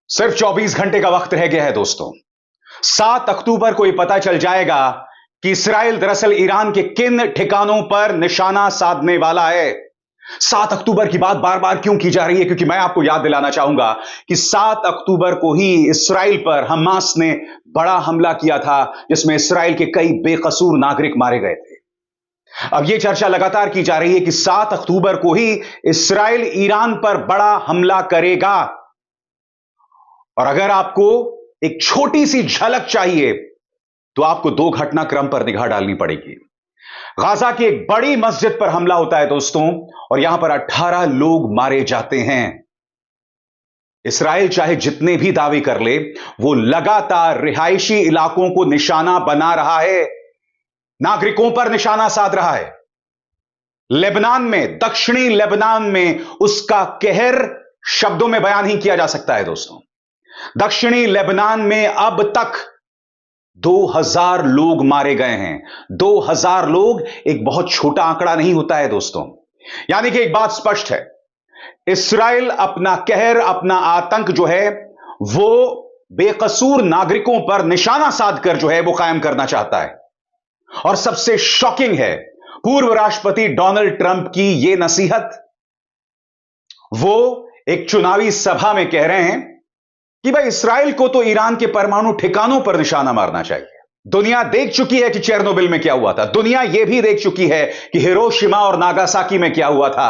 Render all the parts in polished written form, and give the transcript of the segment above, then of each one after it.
सिर्फ 24 घंटे का वक्त रह गया है दोस्तों। 7 अक्टूबर को यह पता चल जाएगा कि इस्राइल दरअसल ईरान के किन ठिकानों पर निशाना साधने वाला है। 7 अक्टूबर की बात बार बार क्यों की जा रही है? क्योंकि मैं आपको याद दिलाना चाहूंगा कि 7 अक्टूबर को ही इस्राइल पर हमास ने बड़ा हमला किया था, जिसमें इस्राइल के कई बेकसूर नागरिक मारे गए थे। अब यह चर्चा लगातार की जा रही है कि 7 अक्टूबर को ही इस्राइल ईरान पर बड़ा हमला करेगा। और अगर आपको एक छोटी सी झलक चाहिए तो आपको दो घटनाक्रम पर निगाह डालनी पड़ेगी। गाजा की एक बड़ी मस्जिद पर हमला होता है दोस्तों, और यहां पर 18 लोग मारे जाते हैं। इस्राइल चाहे जितने भी दावे कर ले, वो लगातार रिहायशी इलाकों को निशाना बना रहा है, नागरिकों पर निशाना साध रहा है। लेबनान में, दक्षिणी लेबनान में उसका कहर शब्दों में बयान ही किया जा सकता है दोस्तों। दक्षिणी लेबनान में अब तक 2000 लोग मारे गए हैं। 2000 लोग एक बहुत छोटा आंकड़ा नहीं होता है दोस्तों। यानी कि एक बात स्पष्ट है, इस्राइल अपना कहर, अपना आतंक जो है वो बेकसूर नागरिकों पर निशाना साधकर जो है वो कायम करना चाहता है। और सबसे शॉकिंग है पूर्व राष्ट्रपति डोनाल्ड ट्रंप की यह नसीहत। वो एक चुनावी सभा में कह रहे हैं कि भाई इस्राइल को तो ईरान के परमाणु ठिकानों पर निशाना मारना चाहिए। दुनिया देख चुकी है कि चेरनोबिल में क्या हुआ था, दुनिया यह भी देख चुकी है कि हिरोशिमा और नागासाकी में क्या हुआ था।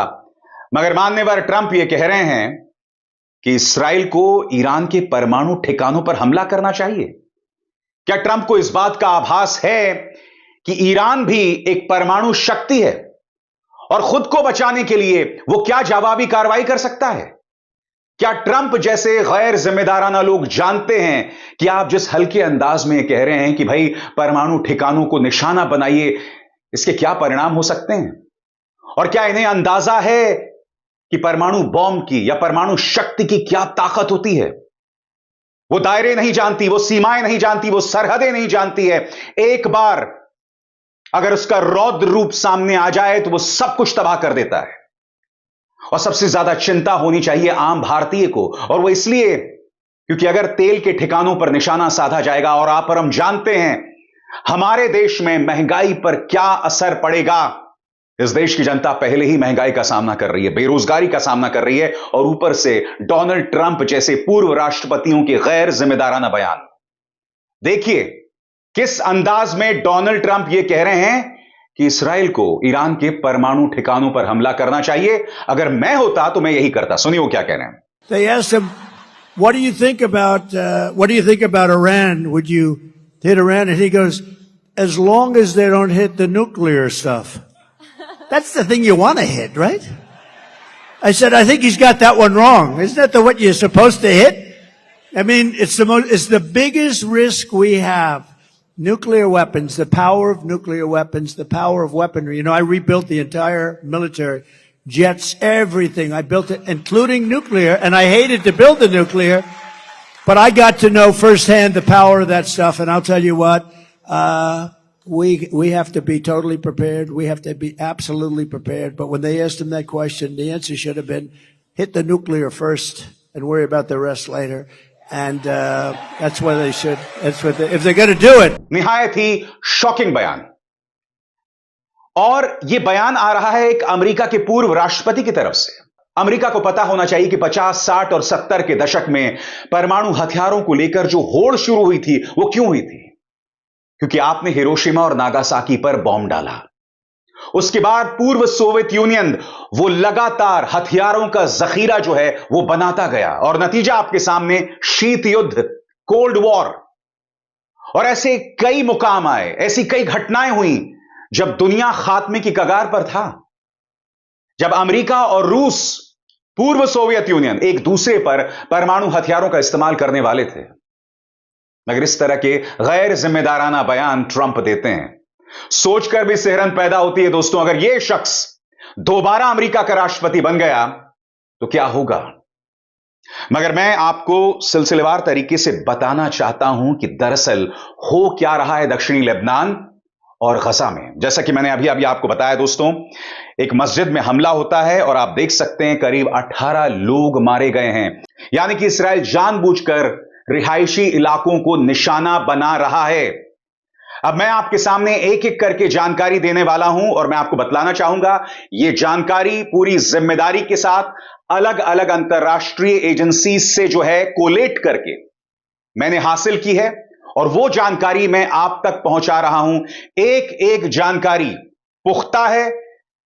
मगर मान्यवर ट्रंप यह कह रहे हैं कि इस्राइल को ईरान के परमाणु ठिकानों पर हमला करना चाहिए। क्या ट्रंप को इस बात का आभास है कि ईरान भी एक परमाणु शक्ति है और खुद को बचाने के लिए वो क्या जवाबी कार्रवाई कर सकता है? क्या ट्रंप जैसे गैर जिम्मेदाराना लोग जानते हैं कि आप जिस हल्के अंदाज में कह रहे हैं कि भाई परमाणु ठिकानों को निशाना बनाइए, इसके क्या परिणाम हो सकते हैं? और क्या इन्हें अंदाजा है कि परमाणु बॉम्ब की या परमाणु शक्ति की क्या ताकत होती है? वो दायरे नहीं जानती, वो सीमाएं नहीं जानती, वो सरहदें नहीं जानती है। एक बार अगर उसका रौद्र रूप सामने आ जाए तो वो सब कुछ तबाह कर देता है। और सबसे ज्यादा चिंता होनी चाहिए आम भारतीय को, और वो इसलिए क्योंकि अगर तेल के ठिकानों पर निशाना साधा जाएगा, और आप और हम जानते हैं हमारे देश में महंगाई पर क्या असर पड़ेगा। इस देश की जनता पहले ही महंगाई का सामना कर रही है, बेरोजगारी का सामना कर रही है, और ऊपर से डोनाल्ड ट्रंप जैसे पूर्व राष्ट्रपतियों के गैर जिम्मेदाराना बयान। देखिए किस अंदाज में डोनाल्ड ट्रंप यह कह रहे हैं कि इस्राइल को ईरान के परमाणु ठिकानों पर हमला करना चाहिए। अगर मैं होता तो मैं यही करता। सुनिए वो क्या कह रहे हैं। They asked him, what do you think about Iran? Would you hit Iran? And he goes, as long as they don't hit the nuclear stuff. That's the thing you want to hit, right? I said, I think he's got that one wrong. Isn't that what you're supposed to hit? I mean, it's the biggest risk we have. Nuclear weapons, the power of nuclear weapons, the power of weaponry. You know, I rebuilt the entire military, jets, everything. I built it, including nuclear, and I hated to build the nuclear, but I got to know firsthand the power of that stuff. And I'll tell you what, we have to be totally prepared. We have to be absolutely prepared. But when they asked him that question, the answer should have been hit the nuclear first and worry about the rest later. And that's what they should. That's what if they're going to do it. निहायत ही shocking बयान, और यह बयान आ रहा है एक America के पूर्व राष्ट्रपति की तरफ से। अमेरिका को पता होना चाहिए कि 50, 60 और 70 के दशक में परमाणु हथियारों को लेकर जो होड़ शुरू हुई थी वो क्यों हुई थी? क्योंकि आपने हिरोशिमा और नागासाकी पर बॉम्ब डाला। उसके बाद पूर्व सोवियत यूनियन वो लगातार हथियारों का जखीरा जो है वो बनाता गया, और नतीजा आपके सामने शीत युद्ध, कोल्ड वॉर। और ऐसे कई मुकाम आए, ऐसी कई घटनाएं हुई जब दुनिया खात्मे की कगार पर था, जब अमेरिका और रूस, पूर्व सोवियत यूनियन, एक दूसरे पर परमाणु हथियारों का इस्तेमाल करने वाले थे। मगर इस तरह के गैर जिम्मेदाराना बयान ट्रंप देते हैं। सोचकर भी सिहरन पैदा होती है दोस्तों, अगर यह शख्स दोबारा अमेरिका का राष्ट्रपति बन गया तो क्या होगा। मगर मैं आपको सिलसिलेवार तरीके से बताना चाहता हूं कि दरअसल हो क्या रहा है दक्षिणी लेबनान और गजा में। जैसा कि मैंने अभी आपको बताया दोस्तों, एक मस्जिद में हमला होता है और आप देख सकते हैं करीब 18 लोग मारे गए हैं। यानी कि इसराइल जानबूझकर रिहायशी इलाकों को निशाना बना रहा है। अब मैं आपके सामने एक एक करके जानकारी देने वाला हूं और मैं आपको बतलाना चाहूंगा, यह जानकारी पूरी जिम्मेदारी के साथ अलग अलग अंतरराष्ट्रीय एजेंसी से जो है कोलेट करके मैंने हासिल की है और वो जानकारी मैं आप तक पहुंचा रहा हूं। एक एक जानकारी पुख्ता है,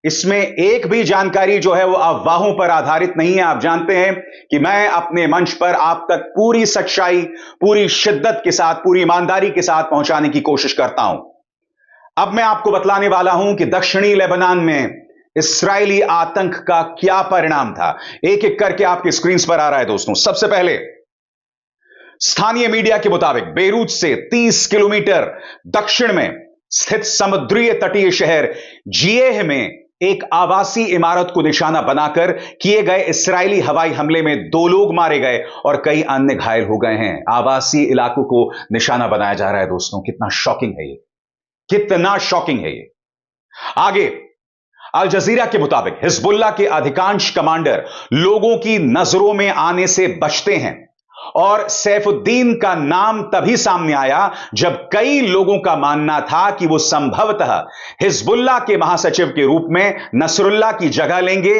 इसमें एक भी जानकारी जो है वो अफवाहों पर आधारित नहीं है। आप जानते हैं कि मैं अपने मंच पर आप तक पूरी सच्चाई, पूरी शिद्दत के साथ, पूरी ईमानदारी के साथ पहुंचाने की कोशिश करता हूं। अब मैं आपको बतलाने वाला हूं कि दक्षिणी लेबनान में इस्राएली आतंक का क्या परिणाम था। एक एक करके आपकी स्क्रीन पर आ रहा है दोस्तों। सबसे पहले स्थानीय मीडिया के मुताबिक बेरूत से 30 किलोमीटर दक्षिण में स्थित समुद्रीय तटीय शहर जिएह में एक आवासीय इमारत को निशाना बनाकर किए गए इस्राएली हवाई हमले में 2 लोग मारे गए और कई अन्य घायल हो गए हैं। आवासीय इलाकों को निशाना बनाया जा रहा है दोस्तों। कितना शॉकिंग है ये, कितना शॉकिंग है ये। आगे अल जजीरा के मुताबिक हिजबुल्लाह के अधिकांश कमांडर लोगों की नजरों में आने से बचते हैं और सैफुद्दीन का नाम तभी सामने आया जब कई लोगों का मानना था कि वो संभवतः हिजबुल्लाह के महासचिव के रूप में नसरुल्लाह की जगह लेंगे,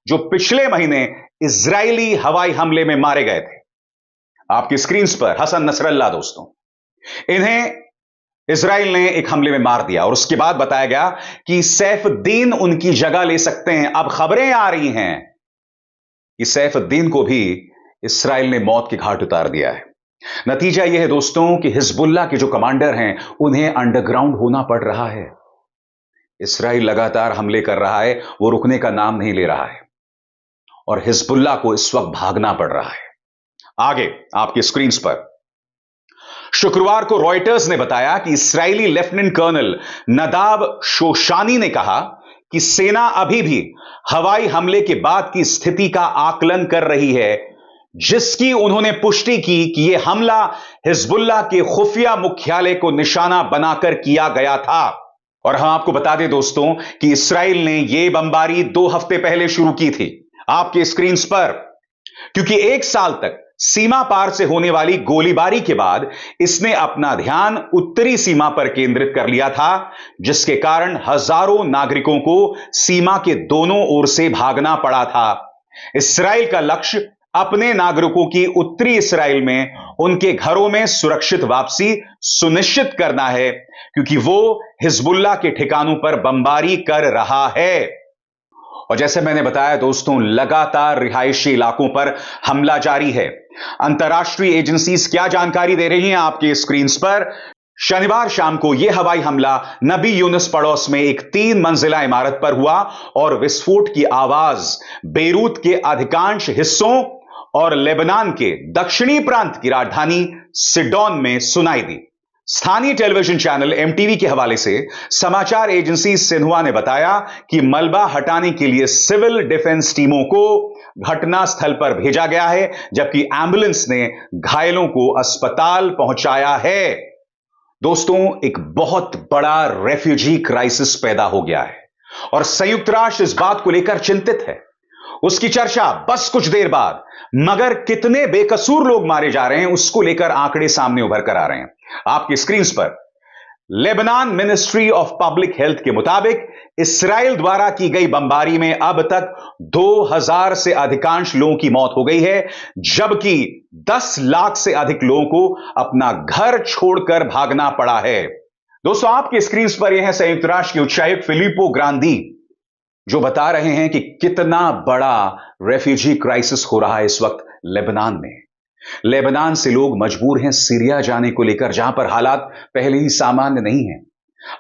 जो पिछले महीने इजरायली हवाई हमले में मारे गए थे। आपकी स्क्रीन पर हसन नसरल्लाह दोस्तों, इन्हें इजराइल ने एक हमले में मार दिया और उसके बाद बताया गया कि सैफुद्दीन उनकी जगह ले सकते हैं। अब खबरें आ रही हैं कि सैफुद्दीन को भी इस्राएल ने मौत के घाट उतार दिया है। नतीजा यह है दोस्तों कि हिजबुल्लाह के जो कमांडर हैं उन्हें अंडरग्राउंड होना पड़ रहा है। इस्राएल लगातार हमले कर रहा है, वो रुकने का नाम नहीं ले रहा है और हिजबुल्लाह को इस वक्त भागना पड़ रहा है। आगे आपकी स्क्रीन पर शुक्रवार को रॉयटर्स ने बताया कि इस्राएली लेफ्टिनेंट कर्नल नदाब शोशानी ने कहा कि सेना अभी भी हवाई हमले के बाद की स्थिति का आकलन कर रही है, जिसकी उन्होंने पुष्टि की कि यह हमला हिजबुल्लाह के खुफिया मुख्यालय को निशाना बनाकर किया गया था। और हम आपको बता दें दोस्तों कि इस्राएल ने यह बमबारी 2 हफ्ते पहले शुरू की थी आपके स्क्रीन पर, क्योंकि 1 साल तक सीमा पार से होने वाली गोलीबारी के बाद इसने अपना ध्यान उत्तरी सीमा पर केंद्रित कर लिया था, जिसके कारण हजारों नागरिकों को सीमा के दोनों ओर से भागना पड़ा था। इस्राएल का लक्ष्य अपने नागरिकों की उत्तरी इस्राएल में उनके घरों में सुरक्षित वापसी सुनिश्चित करना है, क्योंकि वो हिजबुल्लाह के ठिकानों पर बमबारी कर रहा है। और जैसे मैंने बताया दोस्तों, लगातार रिहायशी इलाकों पर हमला जारी है। अंतर्राष्ट्रीय एजेंसीज क्या जानकारी दे रही हैं आपके स्क्रीन पर। शनिवार शाम को यह हवाई हमला नबी यूनुस पड़ोस में एक 3 मंजिला इमारत पर हुआ और विस्फोट की आवाज बेरूत के अधिकांश हिस्सों और लेबनान के दक्षिणी प्रांत की राजधानी सिडोन में सुनाई दी। स्थानीय टेलीविजन चैनल एमटीवी के हवाले से समाचार एजेंसी सिन्हुआ ने बताया कि मलबा हटाने के लिए सिविल डिफेंस टीमों को घटनास्थल पर भेजा गया है, जबकि एम्बुलेंस ने घायलों को अस्पताल पहुंचाया है। दोस्तों, एक बहुत बड़ा रेफ्यूजी क्राइसिस पैदा हो गया है और संयुक्त राष्ट्र इस बात को लेकर चिंतित है। उसकी चर्चा बस कुछ देर बाद, मगर कितने बेकसूर लोग मारे जा रहे हैं उसको लेकर आंकड़े सामने उभर कर आ रहे हैं आपकी स्क्रीन पर। Lebanon ministry of public health के मुताबिक इस्राएल द्वारा की गई बमबारी में अब तक 2000 से अधिकांश लोगों की मौत हो गई है, जबकि 10 लाख से अधिक लोगों को अपना घर छोड़कर भागना पड़ा है। दोस्तों, आपके स्क्रीन पर यह है संयुक्त राष्ट्र के उच्चायुक्त फिलिपो ग्रांदी, जो बता रहे हैं कि कितना बड़ा रेफ्यूजी क्राइसिस हो रहा है इस वक्त लेबनान में। लेबनान से लोग मजबूर हैं सीरिया जाने को लेकर, जहां पर हालात पहले ही सामान्य नहीं हैं।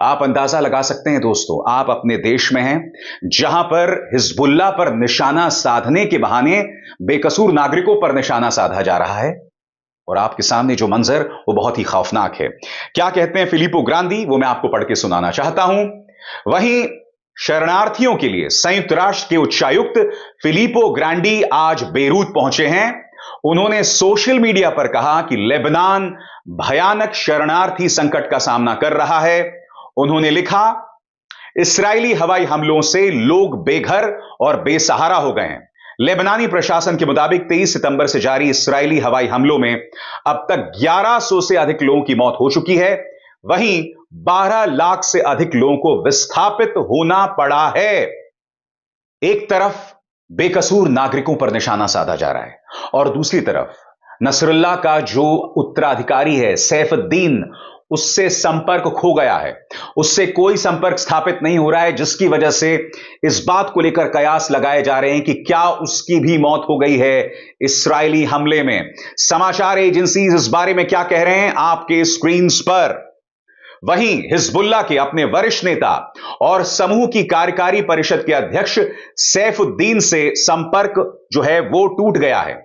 आप अंदाजा लगा सकते हैं दोस्तों, आप अपने देश में हैं जहां पर हिजबुल्लाह पर निशाना साधने के बहाने बेकसूर नागरिकों पर निशाना साधा जा रहा है और आपके सामने जो मंजर वो बहुत ही खौफनाक है। क्या कहते हैं फिलिपो ग्रांदी, वो मैं आपको पढ़ के सुनाना चाहता हूं। वहीं शरणार्थियों के लिए संयुक्त राष्ट्र के उच्चायुक्त फिलिपो ग्रांडी आज बेरूत पहुंचे हैं। उन्होंने सोशल मीडिया पर कहा कि लेबनान भयानक शरणार्थी संकट का सामना कर रहा है। उन्होंने लिखा, इस्राएली हवाई हमलों से लोग बेघर और बेसहारा हो गए हैं। लेबनानी प्रशासन के मुताबिक 23 सितंबर से जारी इस्राएली हवाई हमलों में अब तक 1100 से अधिक लोगों की मौत हो चुकी है। वहीं 12 लाख से अधिक लोगों को विस्थापित होना पड़ा है। एक तरफ बेकसूर नागरिकों पर निशाना साधा जा रहा है और दूसरी तरफ नसरुल्लाह का जो उत्तराधिकारी है सैफुद्दीन, उससे संपर्क खो गया है, उससे कोई संपर्क स्थापित नहीं हो रहा है, जिसकी वजह से इस बात को लेकर कयास लगाए जा रहे हैं कि क्या उसकी भी मौत हो गई है इस्राएली हमले में। समाचार एजेंसीज इस बारे में क्या कह रहे हैं आपके स्क्रीन्स पर। वहीं हिजबुल्लाह के अपने वरिष्ठ नेता और समूह की कार्यकारी परिषद के अध्यक्ष सैफुद्दीन से संपर्क जो है वो टूट गया है,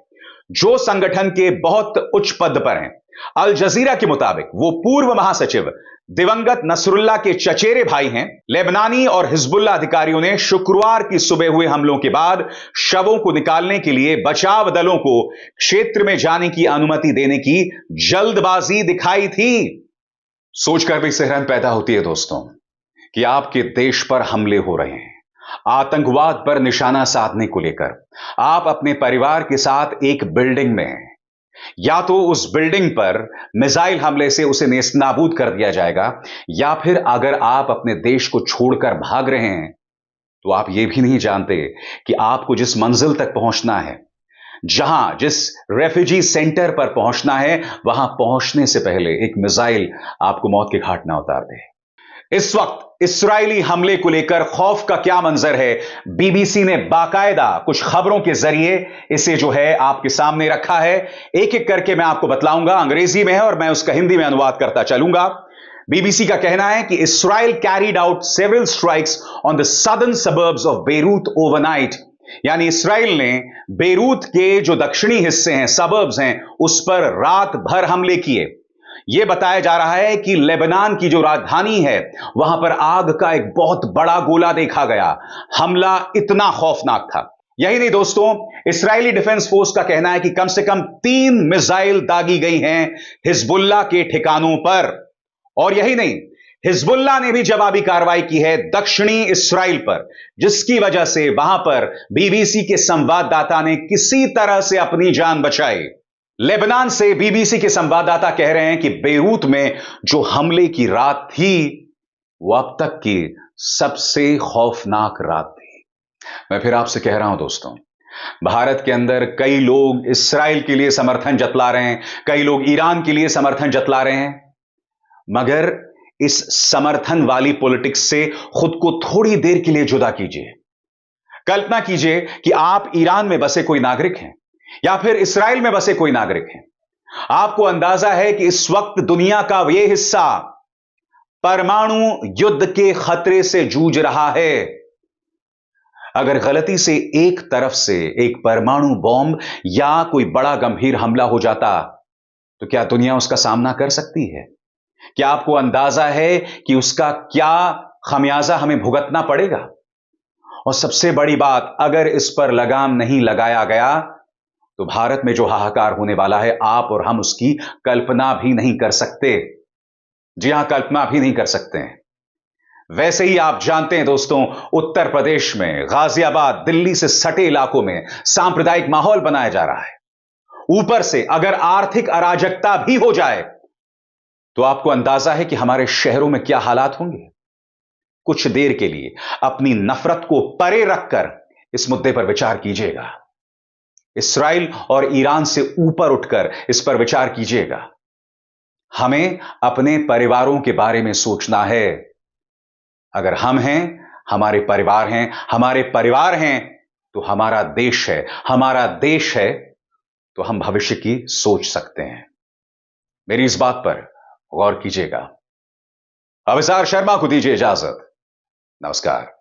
जो संगठन के बहुत उच्च पद पर हैं। अल जजीरा के मुताबिक वो पूर्व महासचिव दिवंगत नसरुल्लाह के चचेरे भाई हैं। लेबनानी और हिजबुल्लाह अधिकारियों ने शुक्रवार की सुबह हुए हमलों के बाद शवों को निकालने के लिए बचाव दलों को क्षेत्र में जाने की अनुमति देने की जल्दबाजी दिखाई थी। सोचकर भी सिहरन पैदा होती है दोस्तों कि आपके देश पर हमले हो रहे हैं, आतंकवाद पर निशाना साधने को लेकर आप अपने परिवार के साथ एक बिल्डिंग में हैं, या तो उस बिल्डिंग पर मिसाइल हमले से उसे नेस्तनाबूद कर दिया जाएगा, या फिर अगर आप अपने देश को छोड़कर भाग रहे हैं तो आप यह भी नहीं जानते कि आपको जिस मंजिल तक पहुंचना है, जिस रेफ्यूजी सेंटर पर पहुंचना है, वहां पहुंचने से पहले एक मिसाइल आपको मौत के घाट ना उतार दे। इस वक्त इस्राएली हमले को लेकर खौफ का क्या मंजर है, बीबीसी ने बाकायदा कुछ खबरों के जरिए इसे जो है आपके सामने रखा है। एक एक करके मैं आपको बतलाऊंगा, अंग्रेजी में है और मैं उसका हिंदी में अनुवाद करता चलूंगा। बीबीसी का कहना है कि Israel carried out several strikes on the southern suburbs of Beirut overnight, यानी इस्राइल ने बेरूत के जो दक्षिणी हिस्से हैं, सबर्ब्स हैं, उस पर रात भर हमले किए। यह बताया जा रहा है कि लेबनान की जो राजधानी है वहां पर आग का एक बहुत बड़ा गोला देखा गया। हमला इतना खौफनाक था। यही नहीं दोस्तों, इस्राएली डिफेंस फोर्स का कहना है कि कम से कम 3 मिसाइल दागी गई हैं हिजबुल्लाह के ठिकानों पर। और यही नहीं, हिजबुल्लाह ने भी जवाबी कार्रवाई की है दक्षिणी इस्राएल पर, जिसकी वजह से वहां पर बीबीसी के संवाददाता ने किसी तरह से अपनी जान बचाई। लेबनान से बीबीसी के संवाददाता कह रहे हैं कि बेरूत में जो हमले की रात थी वो अब तक की सबसे खौफनाक रात थी। मैं फिर आपसे कह रहा हूं दोस्तों, भारत के अंदर कई लोग इस्राएल के लिए समर्थन जतला रहे हैं, कई लोग ईरान के लिए समर्थन जतला रहे हैं, मगर इस समर्थन वाली पॉलिटिक्स से खुद को थोड़ी देर के लिए जुदा कीजिए। कल्पना कीजिए कि आप ईरान में बसे कोई नागरिक हैं या फिर इस्राएल में बसे कोई नागरिक हैं। आपको अंदाजा है कि इस वक्त दुनिया का यह हिस्सा परमाणु युद्ध के खतरे से जूझ रहा है। अगर गलती से एक तरफ से एक परमाणु बॉम्ब या कोई बड़ा गंभीर हमला हो जाता तो क्या दुनिया उसका सामना कर सकती है? क्या आपको अंदाजा है कि उसका क्या खमियाजा हमें भुगतना पड़ेगा? और सबसे बड़ी बात, अगर इस पर लगाम नहीं लगाया गया तो भारत में जो हाहाकार होने वाला है, आप और हम उसकी कल्पना भी नहीं कर सकते। जी हां, कल्पना भी नहीं कर सकते हैं। वैसे ही आप जानते हैं दोस्तों, उत्तर प्रदेश में गाजियाबाद, दिल्ली से सटे इलाकों में सांप्रदायिक माहौल बनाया जा रहा है। ऊपर से अगर आर्थिक अराजकता भी हो जाए तो आपको अंदाजा है कि हमारे शहरों में क्या हालात होंगे। कुछ देर के लिए अपनी नफरत को परे रखकर इस मुद्दे पर विचार कीजिएगा। इस्राएल और ईरान से ऊपर उठकर इस पर विचार कीजिएगा। हमें अपने परिवारों के बारे में सोचना है। अगर हम हैं, हमारे परिवार हैं, हमारे परिवार हैं तो हमारा देश है, हमारा देश है तो हम भविष्य की सोच सकते हैं। मेरी इस बात पर गौर कीजिएगा। अभिसार शर्मा को दीजिए इजाजत। नमस्कार।